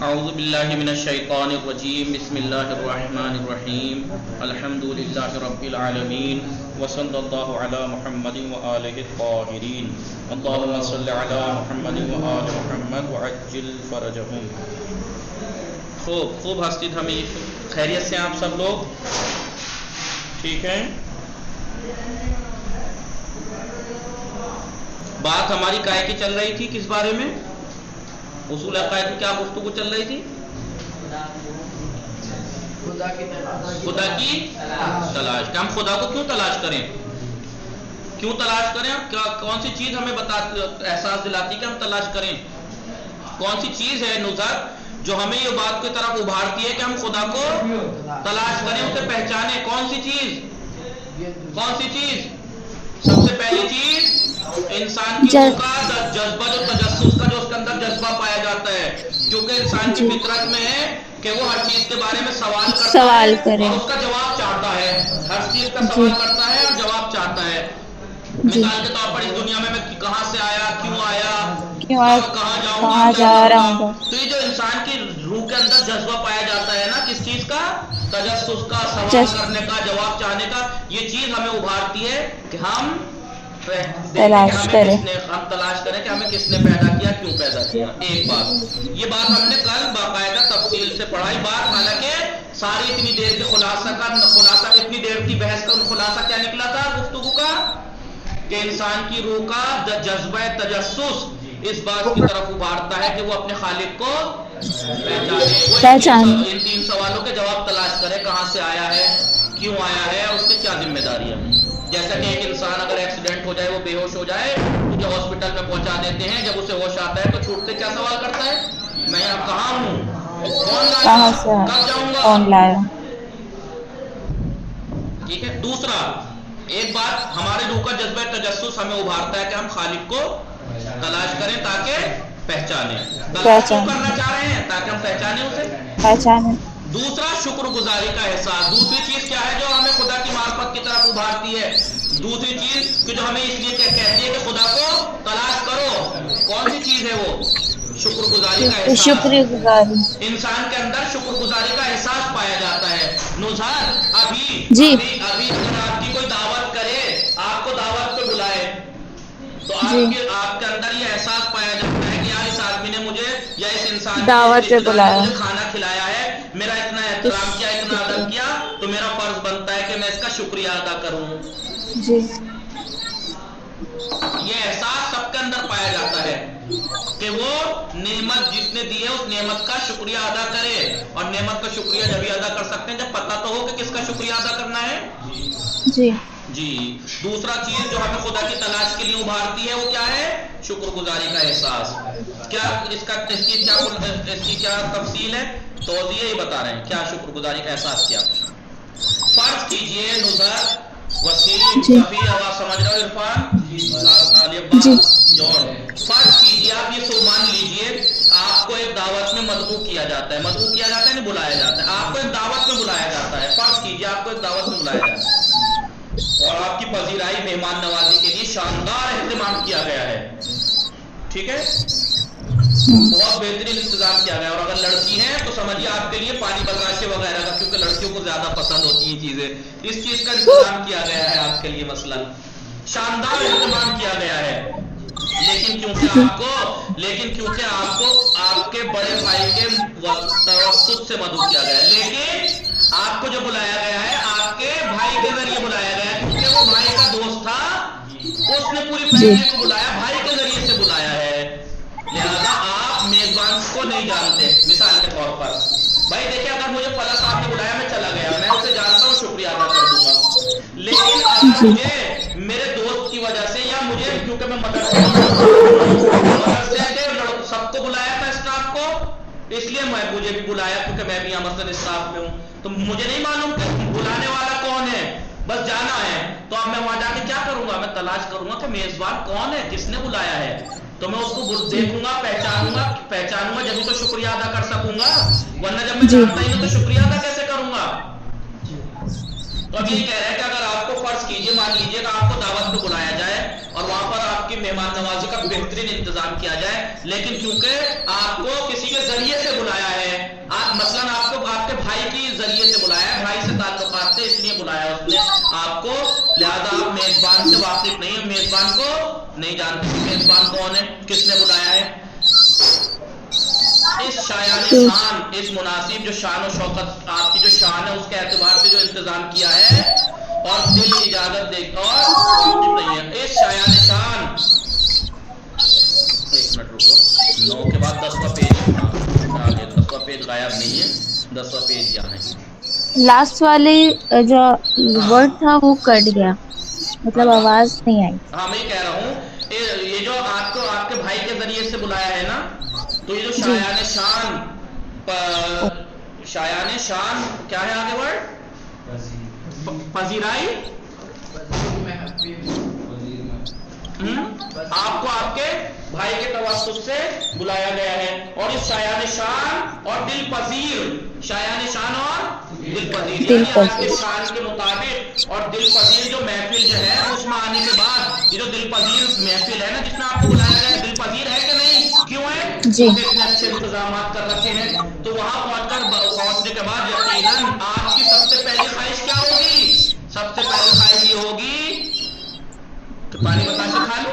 اعوذ باللہ من الشیطان الرجیم بسم اللہ الرحمن الرحیم الحمد للہ رب العالمین وصلی اللہ علی محمد وآلہ الطاہرین اللہم صل علی محمد وآل محمد وعجل فرجہم۔ خوب ہستید ہمیں خیریت سے آپ سب لوگ ٹھیک ہیں؟ بات ہماری کائے کی چل رہی تھی کس بارے میں؟ اصول عقائد کی کیا گفتگو چل رہی تھی؟ خدا کی تلاش کہ ہم خدا کو کیوں تلاش کریں، کیوں تلاش کریں اور کون سی چیز ہمیں احساس دلاتی کہ ہم تلاش کریں، کون سی چیز ہے نزہت جو ہمیں یہ بات کی طرف ابھارتی ہے کہ ہم خدا کو تلاش کریں، اسے پہچانیں۔ کون سی چیز؟ سب سے پہلی چیز انسان کی روح کا جذبہ، جو تجسس کا جو اس کے اندر جذبہ پایا جاتا ہے، کیونکہ انسان کی فطرت میں ہے کہ وہ ہر چیز کے بارے میں سوال کرتا ہے اور اس کا جواب چاہتا ہے، ہر چیز کا سوال کرتا ہے اور جواب چاہتا ہے۔ مثال کے طور پر اس دنیا میں کہاں سے آیا، کیوں آیا، کہاں جاؤں گا، کیا کروں گا۔ تو یہ جو انسان کی روح کے اندر جذبہ پایا جاتا ہے نا، کس چیز کا؟ تجسس کا، سوال کرنے کا، جواب چاہنے کا، یہ چیز ہمیں ابھارتی ہے کہ ہم تلاش کریں کہ ہمیں کس نے پیدا کیا، کیوں پیدا کیا۔ ایک بات یہ بات ہم نے کل باقاعدہ تفصیل سے پڑھائی بات، حالانکہ ساری اتنی دیر کے خلاصہ اتنی دیر کی بحث کا خلاصہ کیا نکلا تھا گفتگو کا کہ انسان کی روح کا جذبہ تجسس اس بات کی طرف ابھارتا ہے کہ وہ اپنے خالق کو پہچانے، وہ ان تین سوالوں کے جواب تلاش کرے، کہاں سے آیا ہے، کیوں آیا ہے اور اس کی کیا ذمہ داری ہے۔ جیسا کہ ایک انسان اگر ایکسیڈنٹ ہو جائے، وہ بے ہوش ہو جائے، اسے ہاسپٹل میں پہنچا دیتے ہیں، جب اسے ہوش آتا ہے تو چھوٹتے کیا سوال کرتا ہے؟ میں اب کہاں ہوں، کون لایا، کب جاؤں گا۔ ٹھیک ہے۔ دوسرا ایک بات، ہمارے روح کا جذبہ تجسس ہمیں ابھارتا ہے کہ ہم خالق کو تلاش کریں تاکہ پہچانیں۔ تلاش کیوں کرنا چاہ رہے ہیں؟ تاکہ ہم پہچانیں اسے۔ دوسرا شکر گزاری کا احساس۔ دوسری چیز کیا ہے جو ہمیں خدا کی معرفت کی طرف ابھارتی ہے؟ دوسری چیز کہ جو ہمیں اس لیے کہتی ہے کہ خدا کو تلاش کرو، کون سی چیز ہے وہ؟ شکر گزاری کا احساس۔ انسان کے اندر شکر گزاری کا احساس پایا جاتا ہے۔ نزہت ابھی اگر آپ کی کوئی دعوت کرے، آپ کو دعوت پہ بلائے تو آپ کے اندر یہ احساس پایا جاتا ہے کہ یار اس آدمی نے مجھے یا اس انسان نے مجھے کھانا کھلایا ہے، میرا اتنا احترام کیا، اتنا ادب کیا، تو میرا فرض بنتا ہے کہ میں اس کا شکریہ ادا کروں۔ یہ احساس سب کے اندر پایا جاتا ہے کہ وہ نعمت جس نے دی ہے اس نعمت کا شکریہ ادا کرے، اور نعمت کا شکریہ جبھی ادا کر سکتے ہیں جب پتہ تو ہو کہ کس کا شکریہ ادا کرنا ہے۔ جی دوسرا چیز جو ہمیں خدا کی تلاش کے لیے ابھارتی ہے وہ کیا ہے؟ شکر گزاری کا احساس۔ کیا اس کی کیا تفصیل ہے؟ توضیح ہی بتا رہے ہیں کیا شکر گزاری کا احساس کیا۔ فرض کیجئے نزہت، وسیم، کبھی آواز سمجھ رہے ہو، عرفان، جون، فرض کیجئے آپ یہ سو مان لیجئے آپ کو ایک دعوت میں مدعو کیا جاتا ہے، مدعو کیا جاتا ہے نہیں بلایا جاتا ہے، آپ کو ایک دعوت میں بلایا جاتا ہے۔ فرض کیجئے آپ کو ایک دعوت میں بلایا جاتا ہے اور آپ کی پذیرائی مہمان نوازی کے لیے شاندار اہتمام کیا گیا ہے، ٹھیک ہے، بہت بہترین انتظام کیا گیا ہے، اور اگر لڑکی ہیں تو سمجھیے آپ کے لیے پانی بتاشے وغیرہ کا، کیونکہ لڑکیوں کو زیادہ پسند ہوتی ہیں چیزیں، اس چیز کا انتظام کیا گیا ہے آپ کے لیے، مثلا شاندار اہتمام کیا گیا ہے، لیکن کیونکہ آپ کو آپ کے بڑے بھائی کے توسط سے مدعو کیا گیا ہے، لیکن آپ کو جو بلایا گیا ہے آپ کے بھائی کے ذریعے بلایا گیا ہے، کیونکہ وہ بھائی کا دوست تھا، اس نے پوری فیملی کو بلایا، بھائی کے ذریعے سے بلایا ہے، لہذا آپ میزبان کو نہیں جانتے۔ مثال کے طور پر بھائی دیکھیں اگر مجھے فلاں صاحب نے بلایا میں چلا گیا، میں اسے جانتا ہوں، شکریہ ادا کر دوں گا، لیکن اگر مجھے میرے دوست کی وجہ سے یا مجھے کیونکہ میں مدرسے سے سب کو بلایا تھا اسٹاف کو، اس لیے مجھے بھی بلایا کیونکہ میں بھی یہاں مسجد اسٹاف میں ہوں، تو مجھے نہیں معلوم کہ بلانے والا کون ہے، بس جانا ہے، تو اب میں وہاں جا کے کیا کروں گا؟ میں تلاش کروں گا کہ میزبان کون ہے، کس نے بلایا ہے، تو میں اس کو دیکھوں گا، پہچانوں گا جبھی تو شکریہ ادا کر سکوں گا، ورنہ جب میں جانتا ہی نہیں تو شکریہ ادا کیسے کروں گا؟ تو اب یہ کہہ رہے ہیں کہ اگر آپ کو فرض کیجئے، مان لیجئے کہ آپ کو دعوت پہ بلایا جائے اور وہاں پر آپ کی مہمان نوازی کا بہترین انتظام کیا جائے، لیکن کیونکہ آپ کو کسی کے ذریعے سے بلایا ہے مثلاً آپ کو آپ کے بھائی کی ذریعے سے بلایا ہے، بھائی سے تعلقات تھے اس لیے بلایا اس نے آپ کو، لہذا آپ میزبان سے واقف نہیں ہیں، میزبان کو نہیں جانتے کہ میزبان کون ہے، کس نے بلایا ہے۔ اس شایان شان، اس مناسب جو شان و شوکت آپ کی جو شان ہے اس کے اعتبار سے جو انتظام کیا ہے اور دل اجازت دے اور واقف نہیں ہے، اس شایان شان، ایک منٹ رکو، 9 کے بعد 10واں پیج، ہاں آگے 10واں پیج غائب نہیں ہے، 10واں پیج یہاں ہے، لاسٹ والی جو ہاں ورڈ تھا وہ کٹ گیا، ہاں مطلب آواز نہیں آئی۔ ہاں میں کہہ رہا ہوں یہ جو آپ کو آپ کے بھائی کے ذریعے سے بلایا ہے نا، تو یہ جو جی شایان شان، شایان شان کیا ہے آگے ورڈ، پذیرائی، آپ کو آپ کے بھائی کے توسط سے بلایا گیا ہے، اور اس شایان شان اور دل پذیر، شایان شان اور دل پذیر، دل یعنی آپ کے پذیر۔ شان کے مطابق اور دل پذیر جو محفل جو ہے اس میں آنے کے بعد، یہ جو دل پذیر محفل ہے نا جس میں آپ کو بلایا گیا ہے، دل پذیر ہے کہ نہیں، کیوں ہے، جی کیونکہ اتنے اچھے انتظامات کر رکھے ہیں، تو وہاں پہنچنے کے بعد یقیناً آپ کی سب سے پہلی خواہش کیا ہوگی، سب سے پہلی خواہش یہ ہوگی کہ پانی بتاشے کھا لو،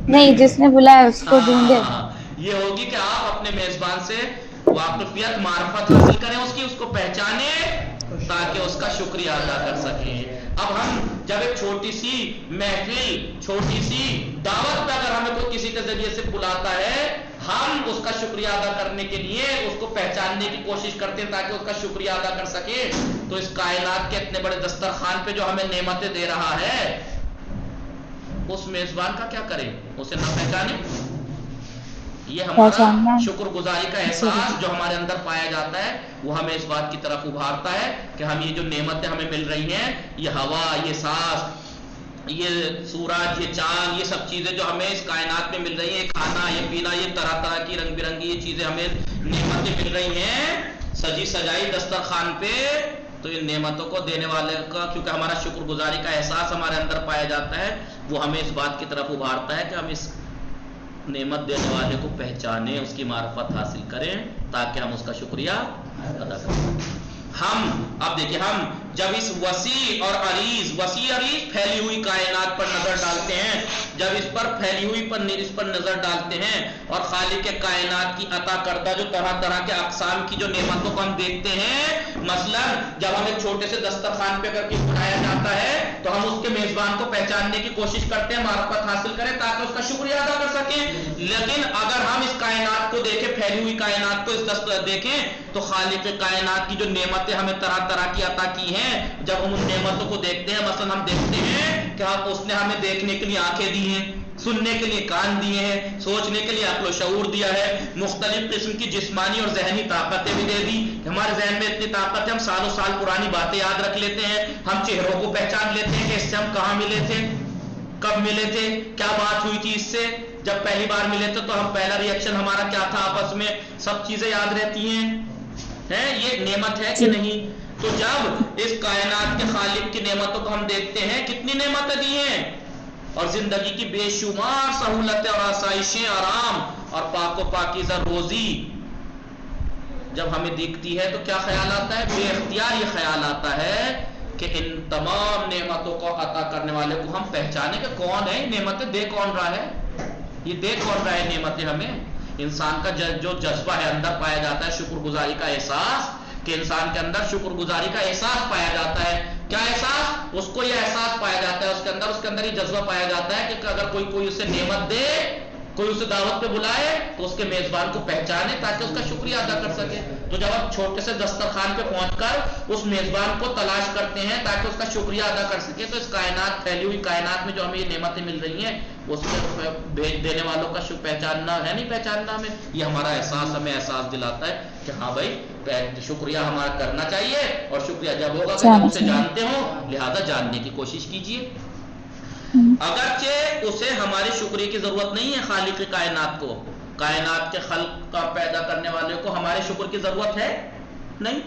نہیں، نہیں، جس نے بلایا اس کو دوں گے۔ یہ ہوگی کہ آپ اپنے میزبان سے واقفیت معرفت حاصل کریں، اس کو پہچانیں تاکہ اس کا شکریہ ادا کر سکیں۔ اب ہم جب ایک چھوٹی سی محفل، چھوٹی سی دعوت پہ اگر ہمیں کوئی کسی کے ذریعے سے بلاتا ہے، ہم اس کا شکریہ ادا کرنے کے لیے اس کو پہچاننے کی کوشش کرتے ہیں تاکہ اس کا شکریہ ادا کر سکے، تو اس کائنات کے اتنے بڑے دسترخوان پہ جو ہمیں نعمتیں دے رہا ہے، اس میزبان کا کیا کریں، اسے نہ پہچانے، یہ ہمارا پہچاننا شکر گزاری کا ضروری۔ احساس جو ہمارے اندر پایا جاتا ہے وہ ہمیں اس بات کی طرف ابھارتا ہے کہ ہم یہ جو نعمتیں ہمیں مل رہی ہیں، یہ ہوا، یہ سانس، یہ سورج، یہ چاند، یہ سب چیزیں جو ہمیں اس کائنات میں مل رہی ہیں، یہ کھانا، یہ پینا، یہ طرح طرح کی رنگ برنگی یہ چیزیں ہمیں نعمتیں مل رہی ہیں سجی سجائی دسترخوان پہ، تو ان نعمتوں کو دینے والے کا کیونکہ ہمارا شکر گزاری کا احساس ہمارے اندر پایا جاتا ہے، وہ ہمیں اس بات کی طرف ابھارتا ہے کہ ہم اس نعمت دینے والے کو پہچانیں، اس کی معرفت حاصل کریں تاکہ ہم اس کا شکریہ ادا کریں۔ ہم اب دیکھیں، ہم جب اس وسیع اور عریض پھیلی ہوئی کائنات پر نظر ڈالتے ہیں، جب اس پر پھیلی ہوئی اس پر نظر ڈالتے ہیں اور خالق کائنات کی عطا کردہ جو طرح طرح کے اقسام کی جو نعمتوں کو ہم دیکھتے ہیں، مثلا جب ہم ایک چھوٹے سے دسترخوان پہ کر کے بلایا جاتا ہے تو ہم اس کے میزبان کو پہچاننے کی کوشش کرتے ہیں، معرفت حاصل کریں تاکہ اس کا شکریہ ادا کر سکیں، لیکن اگر ہم اس کائنات کو دیکھیں، پھیلی ہوئی کائنات کو دیکھیں تو خالق کائنات کی جو نعمتیں ہمیں طرح طرح کی عطا کی ہیں، جب ہم ان نعمتوں کو دیکھتے ہیں، مثلا ہم دیکھتے ہیں کہ اس نے ہمیں دیکھنے کے لیے آنکھیں دی ہیں، سننے کے لیے کان دیے ہیں، سوچنے کے لیے عقل و شعور دیا ہے، مختلف قسم کی جسمانی اور ذہنی طاقتیں بھی دے دی، ہمارے ذہن میں اتنی طاقت ہے ہم سالوں سال پرانی باتیں یاد رکھ لیتے ہیں، ہم چہروں کو پہچان لیتے ہیں کہ اس سے ہم کہاں ملے تھے، کب ملے تھے، کیا بات ہوئی تھی اس سے، جب پہلی بار ملے تھے تو ہم پہلا ری ایکشن ہمارا کیا تھا آپس میں، سب چیزیں یاد رہتی ہیں، یہ نعمت ہے کہ جی نہیں؟ تو جب اس کائنات کے خالق کی نعمتوں کو ہم دیکھتے ہیں، کتنی نعمتیں دی ہیں، اور زندگی کی بے شمار سہولتیں اور آسائشیں، آرام اور پاک و پاکیزہ روزی جب ہمیں دیکھتی ہے تو کیا خیال آتا ہے؟ بے اختیار یہ خیال آتا ہے کہ ان تمام نعمتوں کو عطا کرنے والے کو ہم پہچانے کہ کون ہے، نعمتیں دے کون رہا ہے، یہ دے کون رہا ہے نعمتیں ہمیں۔ انسان کا جو جذبہ ہے اندر پایا جاتا ہے شکر گزاری کا احساس، کہ انسان کے اندر شکر گزاری کا احساس پایا جاتا ہے، کیا احساس؟ اس کو یہ احساس پایا جاتا ہے، اس کے اندر یہ جذبہ پایا جاتا ہے کہ اگر کوئی اسے نعمت دے، کوئی اسے دعوت پہ بلائے تو اس کے میزبان کو پہچانے تاکہ اس کا شکریہ ادا کر سکے۔ تو جب ہم چھوٹے سے دسترخوان پہ پہنچ کر اس میزبان کو تلاش کرتے ہیں تاکہ اس کا شکریہ ادا کر سکے، تو اس کائنات، پھیلی ہوئی کائنات میں جو ہمیں یہ نعمتیں مل رہی ہیں اس میں بھیج دینے والوں کا پہچاننا ہے، نہیں پہچاننا ہمیں، یہ ہمارا احساس ہمیں احساس دلاتا ہے کہ ہاں بھائی شکریہ ہمارا کرنا چاہیے، اور شکریہ جب ہوگا کہ جب اسے جانتے ہوں، لہذا جاننے کی کوشش کیجیے۔ اگرچہ اسے ہماری شکریہ کی ضرورت نہیں ہے، خالق کائنات کو، کائنات کے خلق کا پیدا کرنے والے کو ہمارے شکر کی ضرورت ہے نہیں،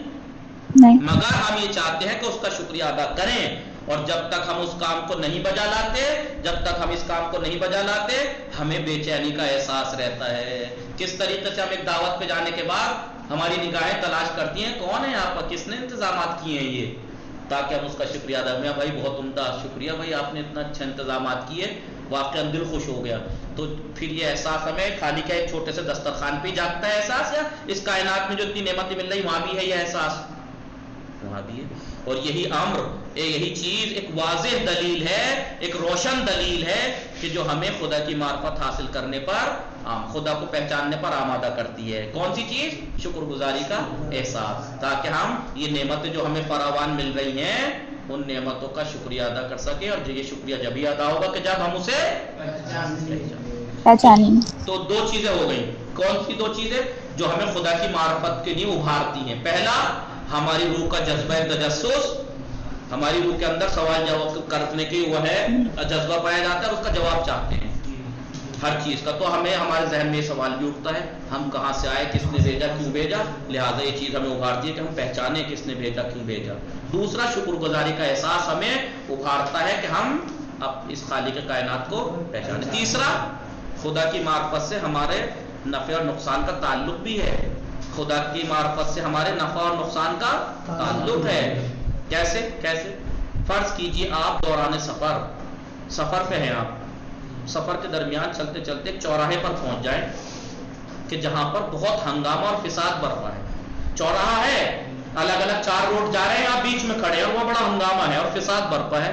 نہیں مگر ہم یہ چاہتے ہیں کہ اس کا شکریہ ادا کریں، اور جب تک ہم اس کام کو نہیں بجا لاتے، جب تک ہم اس کام کو نہیں بجا لاتے، ہمیں بے چینی کا احساس رہتا ہے۔ کس طریقے سے ہم ایک دعوت پہ جانے کے بعد ہماری نگاہیں تلاش کرتی ہیں کون ہے یہاں پر، کس نے انتظامات کیے ہیں یہ، تاکہ ہم اس کا شکریہ ادا کریں. بھائی بہت عمدہ، شکریہ بھائی آپ نے اتنا اچھا انتظامات کیے، واقعا دل خوش ہو گیا. تو پھر یہ احساس ہمیں خالی کیا ایک چھوٹے سے دسترخوان پہ جاگتا ہے احساس، یا اس کائنات میں جو اتنی نعمتیں مل رہی وہاں بھی ہے یہ احساس؟ وہاں بھی ہے. اور یہی امر، یہی چیز ایک واضح دلیل ہے، ایک روشن دلیل ہے کہ جو ہمیں خدا کی معرفت حاصل کرنے پر، خدا کو پہچاننے پر آمادہ کرتی ہے. کون سی چیز؟ شکر گزاری کا احساس، تاکہ ہم یہ نعمتیں جو ہمیں فراوان مل رہی ہیں ان نعمتوں کا شکریہ ادا کر سکیں. اور یہ شکریہ جبھی ادا ہوگا کہ جب ہم اسے پہچانیں. تو دو چیزیں ہو گئیں. کون سی دو چیزیں؟ جو ہمیں خدا کی معرفت کے لیے ابھارتی ہیں. پہلا، ہماری روح کا جذبہ تجسس، ہماری روح کے اندر سوال جواب کرنے کی وہ ہے جذبہ پایا جاتا ہے، اس کا جواب چاہتے ہیں ہر چیز کا. تو ہمیں ہمارے ذہن میں یہ سوال بھی اٹھتا ہے ہم کہاں سے آئے، کس نے بھیجا، کیوں بھیجا. لہٰذا یہ چیز ہمیں ابھارتی ہے کہ ہم پہچانیں کس نے بھیجا، کیوں بھیجا. دوسرا، شکر گزاری کا احساس ہمیں ابھارتا ہے کہ ہم اب اس خالق کائنات کو پہچانیں. تیسرا، خدا کی معرفت سے ہمارے نفع اور نقصان کا تعلق بھی ہے. خدا کی معرفت سے ہمارے نفع اور نقصان کا تعلق ہے. کیسے؟ فرض کیجئے آپ دوران سفر پہ ہیں، آپ سفر کے درمیان چلتے چلتے ایک چوراہے پر پہنچ جائیں کہ جہاں پر بہت ہنگامہ اور فساد برپا ہے. چوراہا ہے، الگ الگ 4 روڈ جا رہے ہیں، آپ بیچ میں کھڑے ہیں اور وہ بڑا ہنگامہ ہے اور فساد برپا ہے.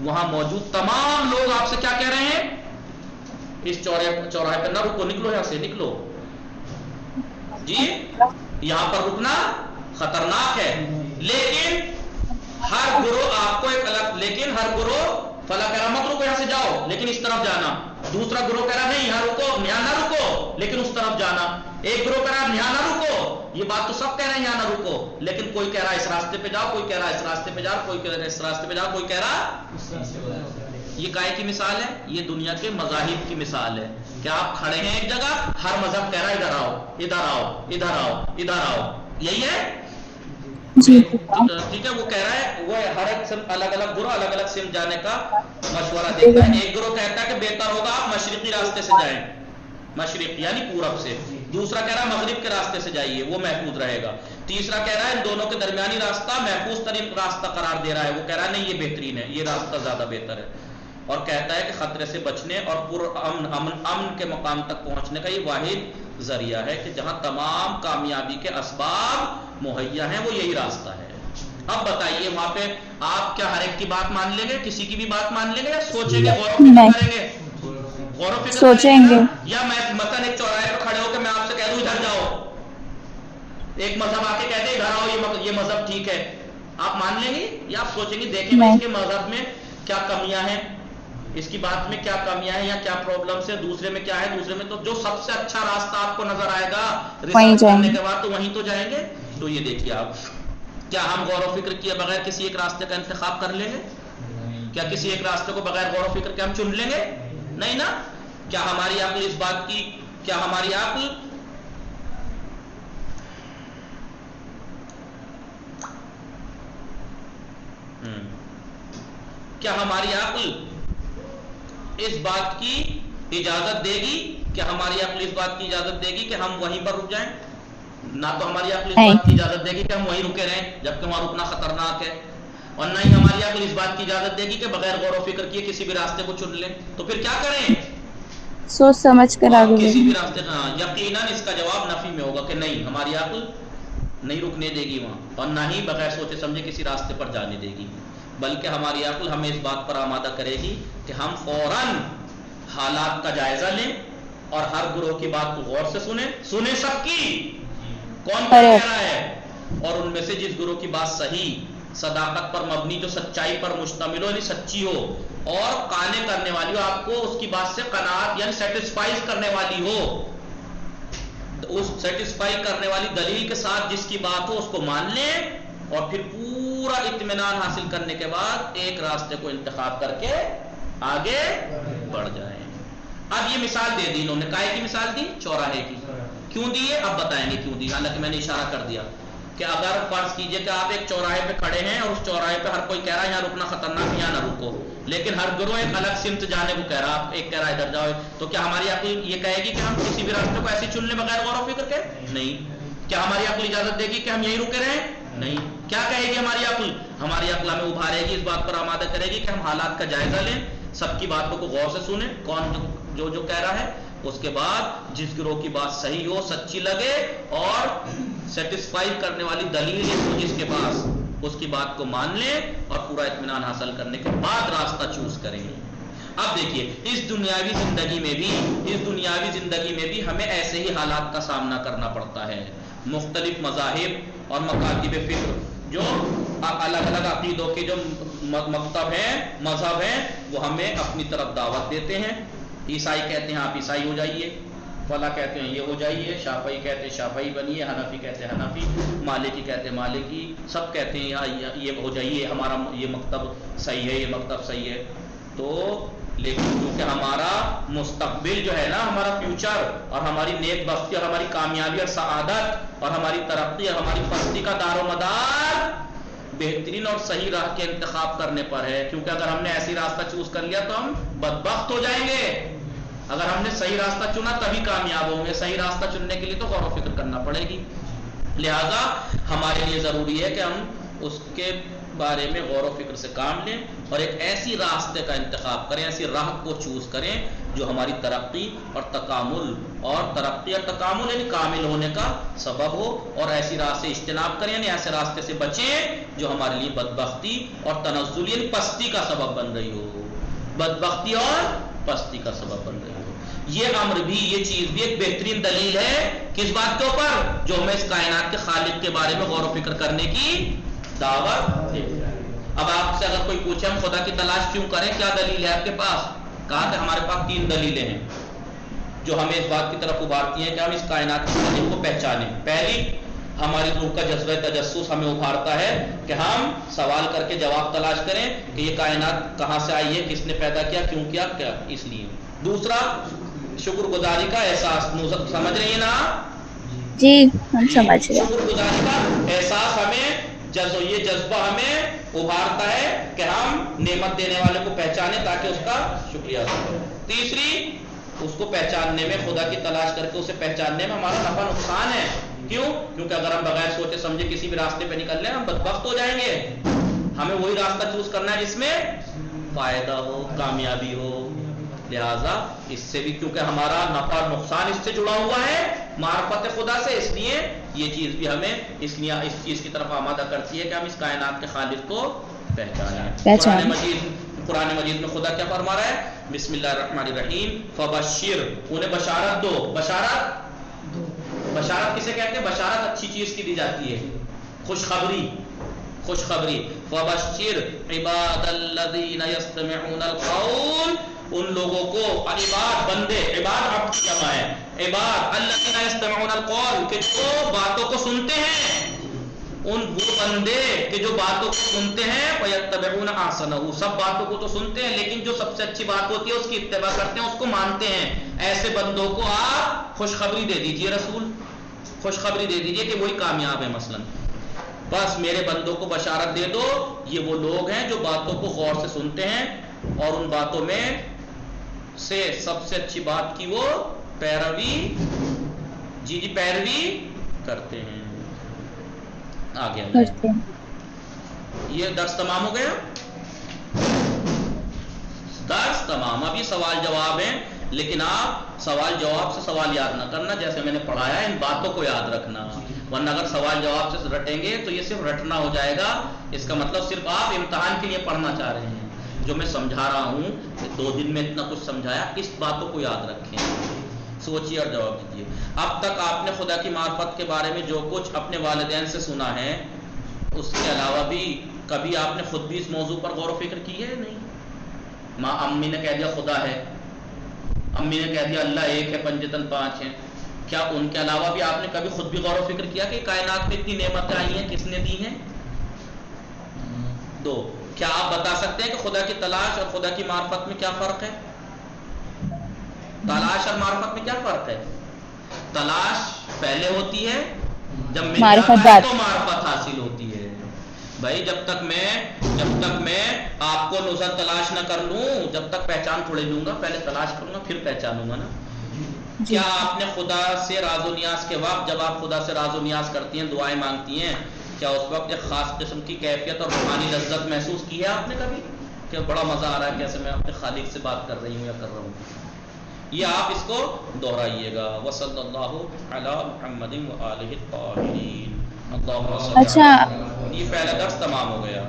وہاں موجود تمام لوگ آپ سے کیا کہہ رہے ہیں؟ اس چوراہے پہ نہ رکو، نکلو یہاں سے، نکلو جی، یہاں پر رکنا خطرناک ہے. لیکن ہر گروہ آپ کو ایک الگ، لیکن ہر گروہ فلاں کہہ رہا مت رکو یہاں سے جاؤ لیکن اس طرف جانا. دوسرا گروہ کہہ رہا نہیں یہاں رکو، یہاں نہ رکو لیکن اس طرف جانا. ایک گروہ کہہ رہا یہاں نہ رکو، یہ بات تو سب کہہ رہے ہیں یہاں نہ رکو، لیکن کوئی کہہ رہا اس راستے پہ جاؤ، کوئی کہہ رہا اس راستے پہ جاؤ، کوئی کہہ رہا اس راستے پہ جاؤ، کوئی کہہ رہا. یہ کائے کی مثال ہے؟ یہ دنیا کے مذاہب کی مثال ہے کہ آپ کھڑے ہیں ایک جگہ، ہر مذہب کہہ رہا ہے ادھر آؤ، ادھر آؤ، ادھر آؤ، ادھر آؤ. یہی ہے ٹھیک ہے. وہ کہہ رہا ہے وہ ہر ایک سمت، الگ الگ گروہ الگ الگ سمت جانے کا مشورہ دیتا ہے. ایک گروہ کہتا ہے کہ بہتر ہوگا آپ مشرقی راستے سے جائیں، مشرق یعنی پورب سے. دوسرا کہہ رہا ہے مغرب کے راستے سے جائیے، وہ محفوظ رہے گا. تیسرا کہہ رہا ہے ان دونوں کے درمیانی راستہ محفوظ ترین راستہ قرار دے رہا ہے، وہ کہہ رہا ہے نہیں یہ بہترین ہے، یہ راستہ زیادہ بہتر ہے. اور کہتا ہے کہ خطرے سے بچنے اور امن کے مقام تک پہنچنے کا یہ واحد ذریعہ ہے کہ جہاں تمام کامیابی کے اسباب مہیا ہیں وہ یہی راستہ ہے. اب بتائیے وہاں پہ آپ کیا ہر ایک کی بات مان لیں گے، کسی کی بھی بات مان لیں گے، یا سوچیں گے، غور و فکر کریں گے؟ غور و فکر سوچیں گے. یا میں مثلا ایک چوراہے پر کھڑے ہو کے میں آپ سے کہہ دوں ادھر جاؤ، ایک مذہب آ کے کہہ دے ادھر آؤ یہ مذہب ٹھیک ہے، آپ مان لیں گے یا آپ سوچیں گے دیکھیں اس کے مذہب میں کیا کمیاں ہیں، اس کی بات میں کیا کمیاں ہیں یا کیا پرابلمس ہے، دوسرے میں کیا ہے، دوسرے میں تو جو سب سے اچھا راستہ آپ کو نظر آئے گا ریسرچ کرنے کے بعد تو وہیں تو جائیں گے. تو یہ دیکھیے آپ، کیا ہم غور و فکر کیے بغیر کسی ایک راستے کا انتخاب کر لیں گے؟ کیا کسی ایک راستے کو بغیر غور و فکر کے ہم چن لیں گے؟ نہیں نا. کیا ہماری عقل اس بات کی، کیا ہماری عقل اس بات کی اجازت دے گی کہ ہماری عقل اس بات کی اجازت دے گی کہ ہم وہیں پر رک جائیں؟ نہ تو ہماری عقل اس بات کی اجازت دے گی کہ ہم وہیں رکے رہیں جبکہ وہاں رکنا خطرناک ہے، اور نہ ہی ہماری عقل اس بات کی اجازت دے گی کہ بغیر غور و فکر کیے کسی بھی راستے کو چن لیں. تو پھر کیا کریں؟ سوچ سمجھ کر آگے کسی بڑھیں. بھی راستے کا یقیناً اس کا جواب نفی میں ہوگا کہ نہیں، ہماری عقل نہیں رکنے دے گی وہاں، اور نہ ہی بغیر سوچے سمجھے کسی راستے پر جانے دے گی، بلکہ ہماری عقل ہمیں اس بات پر آمادہ کرے گی کہ ہم فوراً حالات کا جائزہ لیں اور ہر گروہ کی بات کو غور سے سنیں سب کی، کون کیا کہہ رہا ہے، اور ان میں سے جس گروہ کی بات صحیح، صداقت پر مبنی، جو سچائی پر مشتمل ہو یعنی سچی ہو اور قانع کرنے والی ہو، آپ کو اس کی بات سے قناعت یعنی سیٹسفائی کرنے والی ہو، اس سیٹسفائی کرنے والی دلیل کے ساتھ جس کی بات ہو اس کو مان لیں اور پھر پورا اطمینان حاصل کرنے کے بعد ایک راستے کو انتخاب کر کے آگے بڑھ جائیں. اب یہ مثال دے دی انہوں نے، کائے کی مثال دی؟ چوراہے کی. کیوں دی ہے؟ اب بتائیں گے کیوں دی، حالانکہ میں نے اشارہ کر دیا کہ اگر فرض کیجئے کہ آپ ایک چوراہے پہ کھڑے ہیں اور اس چوراہے پہ ہر کوئی کہہ رہا ہے یہاں رکنا خطرناک ہے، یہاں نہ رکو، لیکن ہر گروہ ایک الگ سمت جانے کو کہہ رہا، ایک کہہ رہا ادھر جاؤ، تو کیا ہماری عقل یہ کہے گی کہ ہم کسی بھی راستے کو ایسے چن لیں بغیر غور و فکر کے؟ نہیں. کیا ہماری عقل اجازت دے گی کہ ہم یہیں رکے رہیں؟ نہیں. کیا کہے گی ہماری عقل؟ ہماری عقل ہمیں ابھارے گی، اس بات پر آمادہ کرے گی کہ ہم حالات کا جائزہ لیں، سب کی باتوں کو غور سے سنیں، کون جو کہہ رہا ہے، اس کے بعد جس گروہ کی بات صحیح ہو، سچی لگے اور سیٹسفائی کرنے والی دلیل ہو جس کے پاس، اس کی بات کو مان لیں اور پورا اطمینان حاصل کرنے کے بعد راستہ چوز کریں. اب دیکھیے اس دنیاوی زندگی میں بھی ہمیں ایسے ہی حالات کا سامنا کرنا پڑتا ہے. مختلف مذاہب اور مکاتب فکر جو الگ الگ عقیدوں کے جو مکتب ہیں، مذہب ہیں، وہ ہمیں اپنی طرف دعوت دیتے ہیں. عیسائی کہتے ہیں آپ عیسائی ہو جائیے، فلاں کہتے ہیں یہ ہو جائیے، شافعی کہتے ہیں شافعی بنیے، حنفی کہتے ہیں حنفی، مالکی کہتے ہیں مالکی، سب کہتے ہیں یہ ہو جائیے، ہمارا یہ مکتب صحیح ہے، یہ مکتب صحیح ہے. تو لیکن کیونکہ ہمارا مستقبل جو ہے نا، ہمارا فیوچر اور ہماری نیک بختی اور ہماری کامیابی اور سعادت اور ہماری ترقی اور ہماری پستی کا دار و مدار بہترین اور صحیح راہ کے انتخاب کرنے پر ہے. کیونکہ اگر ہم نے ایسی راستہ چوز کر لیا تو ہم بدبخت ہو جائیں گے. اگر ہم نے صحیح راستہ چنا تبھی کامیاب ہوں گے. صحیح راستہ چننے کے لیے تو غور و فکر کرنا پڑے گی. لہذا ہمارے لیے ضروری ہے کہ ہم اس کے بارے میں غور و فکر سے کام لیں اور ایک ایسی راستے کا انتخاب کریں، ایسی راہ کو چوز کریں جو ہماری ترقی اور تکامل یعنی کامل ہونے کا سبب ہو، اور ایسی راہ سے اجتناب کریں یعنی ایسے راستے سے بچیں جو ہمارے لیے بدبختی اور تنزل یعنی پستی کا سبب بن رہی ہو. بدبختی اور پستی کا سبب بن رہی ہو. یہ امر بھی، یہ چیز بھی ایک بہترین دلیل ہے کس بات کے اوپر؟ جو ہمیں اس کائنات کے خالق کے بارے میں غور و فکر کرنے کی دعوت ہے. اب آپ سے اگر کوئی پوچھے ہم خدا کی تلاش کیوں کریں، کیا دلیل ہے آپ کے پاس؟ کہا کہ ہمارے پاس 3 دلیلیں ہیں جو ہمیں اس بات کی طرف ابھارتی ہیں کہ ہم اس کائنات کے خالق کو پہچانیں. پہلی، ہماری روح کا جذبہ تجسس ہمیں ابھارتا ہے کہ ہم سوال کر کے جواب تلاش کریں کہ یہ کائنات کہاں سے آئی ہے، کس نے پیدا کیا، کیوں کیا، کیا اس لیے. دوسرا، شکر گزاری کا احساس. سمجھ رہی ہیں نا؟ جی ہم سمجھ گئے. شکر گزاری کا احساس ہمیں یہ جذبہ ہمیں ابھارتا ہے کہ ہم نعمت دینے والے کو پہچانیں تاکہ اس کا شکریہ ادا کریں. تیسری، اس کو پہچاننے میں، خدا کی تلاش کر کے اسے پہچاننے میں ہمارا نفع نقصان ہے. کیوں؟ کیونکہ اگر ہم بغیر سوچے سمجھے کسی بھی راستے پہ نکل لیں ہم بدبخت ہو جائیں گے. ہمیں وہی راستہ چوز کرنا ہے جس میں فائدہ ہو، کامیابی ہو. لہذا اس سے بھی، کیونکہ ہمارا نفع اور نقصان اس سے جڑا ہوا ہے معرفت خدا سے، اس لیے یہ چیز بھی ہمیں اس چیز کی طرف آمادہ کرتی ہے کہ ہم اس کائنات کے خالق کو پہچانیں. قرآن مجید میں خدا کیا فرما رہا ہے؟ بسم اللہ الرحمن الرحیم. فبشر، انہیں بشارت دو. بشارت کسے کہتے ہیں؟ بشارت اچھی چیز کی دی جاتی ہے، خوشخبری. فبشر عباد الذین یستمعون القول، ان لوگوں کو، عباد بندے، عباد عبد کی جمع ہے، عباد الذین یستمعون القول کہ جو باتوں کو سنتے ہیں، ان وہ بندے کہ جو باتوں کو سنتے ہیں، فیتبعون احسنہ، سب باتوں کو تو سنتے ہیں لیکن جو سب سے اچھی بات ہوتی ہے اس کی اتباع کرتے ہیں، اس کو مانتے ہیں. ایسے بندوں کو آپ خوشخبری دے دیجئے. رسول خوشخبری دے دیجئے کہ وہی کامیاب ہے. مثلا بس میرے بندوں کو بشارت دے دو، یہ وہ لوگ ہیں جو باتوں کو غور سے سنتے ہیں اور ان باتوں میں سے سب سے اچھی بات کی وہ پیروی کرتے ہیں. آگے یہ درس تمام ہو گیا. درس تمام. اب یہ سوال جواب ہیں، لیکن آپ سوال جواب سے سوال یاد نہ کرنا جیسے میں نے پڑھایا، ان باتوں کو یاد رکھنا. ورنہ اگر سوال جواب سے رٹیں گے تو یہ صرف رٹنا ہو جائے گا. اس کا مطلب صرف آپ امتحان کے لیے پڑھنا چاہ رہے ہیں. جو میں سمجھا رہا ہوں کہ 2 دن میں اتنا کچھ سمجھایا، اس باتوں کو یاد رکھیں، سوچیے اور جواب دیجیے. اب تک آپ نے خدا کی معرفت کے بارے میں جو کچھ اپنے والدین سے سنا ہے، اس کے علاوہ بھی کبھی آپ نے خود بھی اس موضوع پر غور و فکر کی ہے؟ نہیں. امی نے کہہ دیا خدا ہے، امی نے کہہ دیا اللہ ایک ہے، پنجتن 5 ہیں. کیا ان کے علاوہ بھی آپ نے کبھی خود بھی غور و فکر کیا کہ کائنات میں اتنی نعمتیں آئی ہیں کس نے دی ہیں؟ 2. کیا آپ بتا سکتے ہیں کہ خدا کی تلاش اور خدا کی معرفت میں کیا فرق ہے؟ تلاش اور معرفت میں کیا فرق ہے؟ تلاش پہلے ہوتی ہے، جب مل جاتا ہے تو معرفت حاصل ہوتی ہے. بھائی جب تک میں آپ کو نظر تلاش نہ کر لوں، جب تک پہچان تھوڑے لوں گا. پہلے تلاش کروں گا پھر پہچانوں گا نا. جی کیا آپ نے خدا سے راز و نیاز کے وقت جب آپ خدا سے راز و نیاز کرتی ہیں دعائیں مانگتی ہیں کیا اس وقت ایک خاص قسم کی کیفیت اور روحانی لذت محسوس کی ہے آپ نے کبھی کہ بڑا مزہ آ رہا ہے کیسے میں اپنے خالق سے بات کر رہی ہوں یا کر رہا ہوں یہ آپ اس کو دہرائیے گا وصلی اللہ علی محمد وآلہ الطاہرین اللہم صل علی اچھا یہ پہلا درس تمام ہو گیا